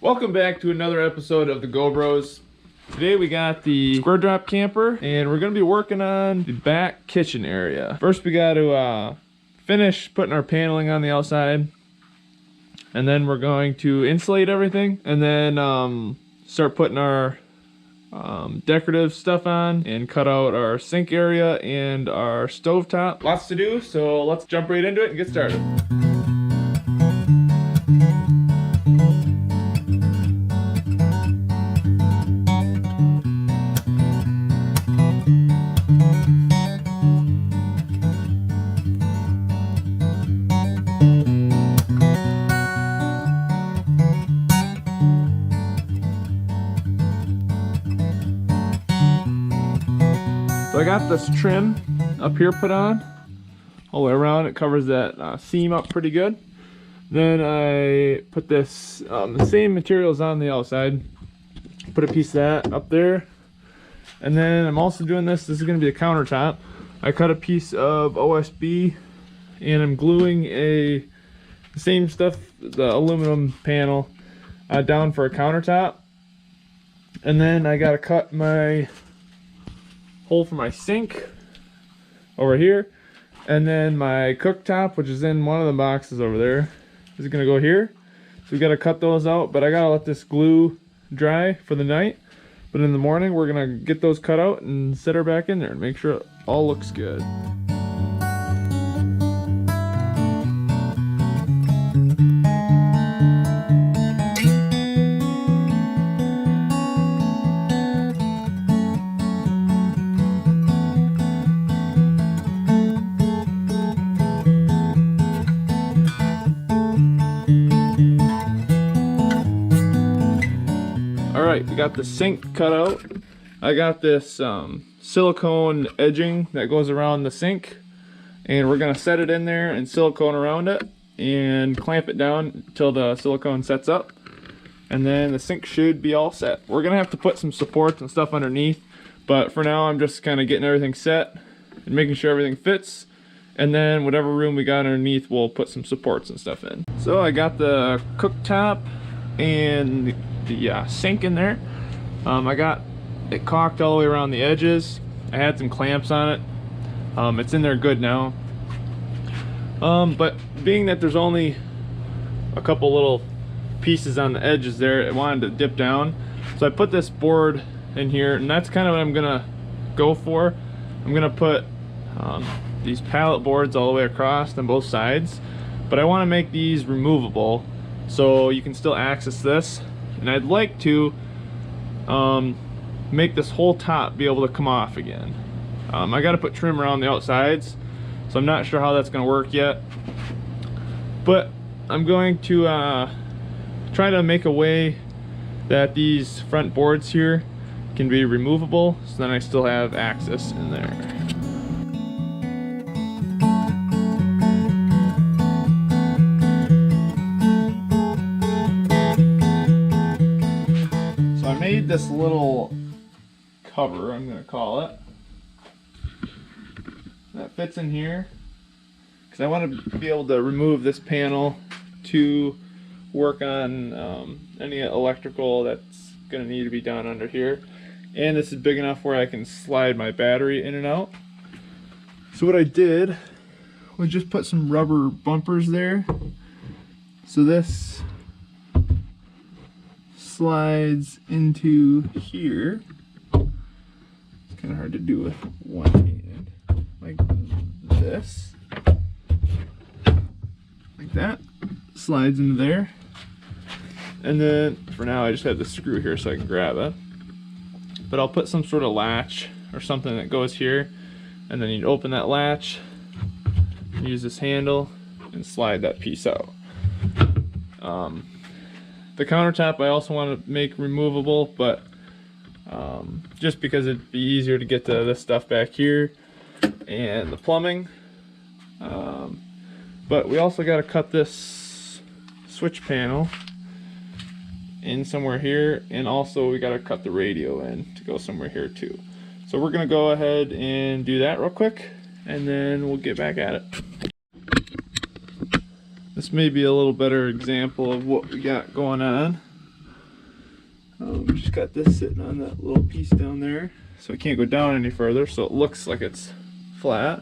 Welcome back to another episode of the GoBros. Today we got the square drop camper and we're going to be working on the back kitchen area. First we got to finish putting our paneling on the outside, and then we're going to insulate everything, and then start putting our decorative stuff on and cut out our sink area and our stovetop. Lots to do, so let's jump right into it and get started. So I got this trim up here put on all the way around. It covers that seam up pretty good. Then I put this the same materials on the outside. Put a piece of that up there, and then I'm also doing this. This is going to be a countertop. I cut a piece of OSB and I'm gluing the same stuff, the aluminum panel, down for a countertop. And then I got to cut my hole for my sink over here, and then my cooktop, which is in one of the boxes over there, is gonna go here. So we gotta cut those out, but I gotta let this glue dry for the night. But in the morning we're gonna get those cut out and set her back in there and make sure it all looks good. Alright, we got the sink cut out. I got this silicone edging that goes around the sink, and we're going to set it in there and silicone around it and clamp it down until the silicone sets up, and then the sink should be all set. We're going to have to put some supports and stuff underneath, but for now I'm just kind of getting everything set and making sure everything fits, and then whatever room we got underneath we'll put some supports and stuff in. So I got the cooktop and the sink in there. I got it caulked all the way around the edges. I had some clamps on it. It's in there good now. But being that there's only a couple little pieces on the edges there, I wanted to dip down. So I put this board in here, and that's kind of what I'm gonna go for. I'm gonna put these pallet boards all the way across on both sides, but I want to make these removable so you can still access this. And I'd like to make this whole top be able to come off again. I got to put trim around the outsides, so I'm not sure how that's going to work yet. But I'm going to try to make a way that these front boards here can be removable, so then I still have access in there. This little cover, I'm going to call it, that fits in here because I want to be able to remove this panel to work on any electrical that's going to need to be done under here. And this is big enough where I can slide my battery in and out. So what I did was just put some rubber bumpers there, so this slides into here. It's kind of hard to do with one hand, like this, like that. Slides into there, and then for now I just have the screw here so I can grab it. But I'll put some sort of latch or something that goes here, and then you open that latch, use this handle, and slide that piece out. The countertop I also want to make removable, but just because it'd be easier to get to this stuff back here and the plumbing. But we also got to cut this switch panel in somewhere here, and also we got to cut the radio in to go somewhere here too. So we're going to go ahead and do that real quick, and then we'll get back at it. This may be a little better example of what we got going on. Just got this sitting on that little piece down there, so it can't go down any further, so it looks like it's flat.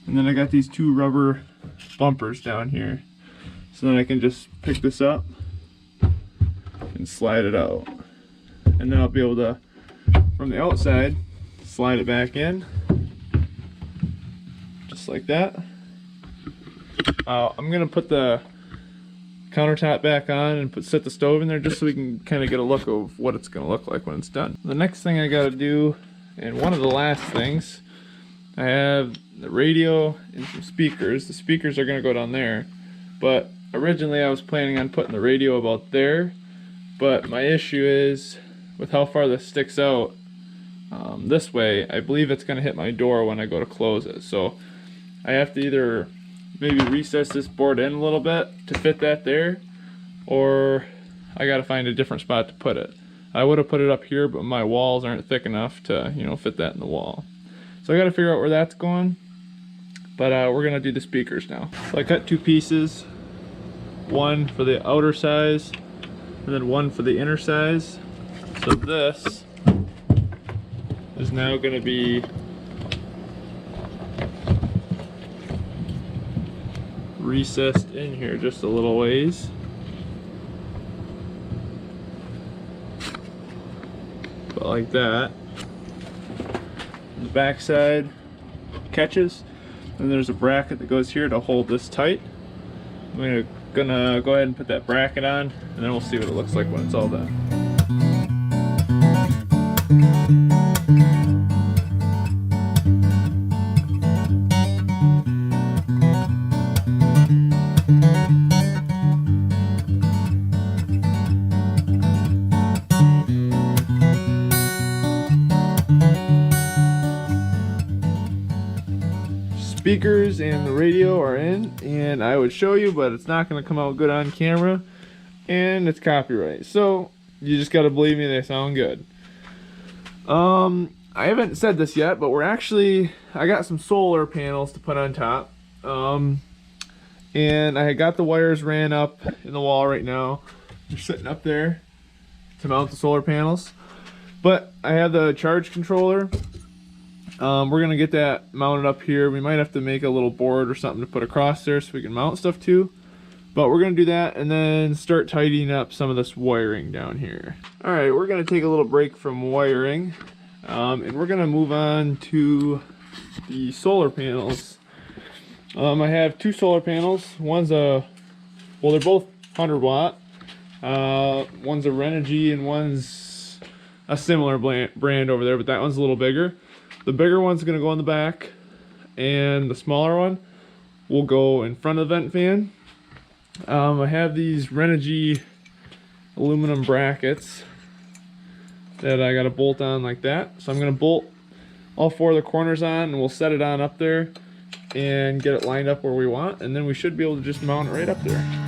And then I got these two rubber bumpers down here, so then I can just pick this up and slide it out. And then I'll be able to, from the outside, slide it back in, just like that. I'm gonna put the countertop back on and set the stove in there just so we can kind of get a look of what it's gonna look like when it's done. The next thing I gotta do, and one of the last things, I have the radio and some speakers. The speakers are gonna go down there, but originally I was planning on putting the radio about there, but my issue is with how far this sticks out this way, I believe it's gonna hit my door when I go to close it. So I have to either maybe recess this board in a little bit to fit that there, or I gotta find a different spot to put it. I would have put it up here, but my walls aren't thick enough to, you know, fit that in the wall. So I gotta figure out where that's going, but we're gonna do the speakers now. So I cut two pieces, one for the outer size and then one for the inner size. So this is now gonna be recessed in here just a little ways. But like that. The back side catches, and there's a bracket that goes here to hold this tight. I'm gonna go ahead and put that bracket on, and then we'll see what it looks like when it's all done. Speakers and the radio are in, and I would show you, but it's not going to come out good on camera, and it's copyright, so you just got to believe me, they sound good. I haven't said this yet, but I got some solar panels to put on top, and I got the wires ran up in the wall right now. They're sitting up there to mount the solar panels, but I have the charge controller. We're gonna get that mounted up here. We might have to make a little board or something to put across there so we can mount stuff to, but we're gonna do that and then start tidying up some of this wiring down here. All right, we're gonna take a little break from wiring, and we're gonna move on to the solar panels. I have two solar panels. One's well, they're both 100 watt. One's a Renogy and one's a similar brand over there, but that one's a little bigger. The bigger one's gonna go in the back, and the smaller one will go in front of the vent fan. I have these Renogy aluminum brackets that I gotta bolt on like that. So I'm gonna bolt all four of the corners on, and we'll set it on up there and get it lined up where we want, and then we should be able to just mount it right up there.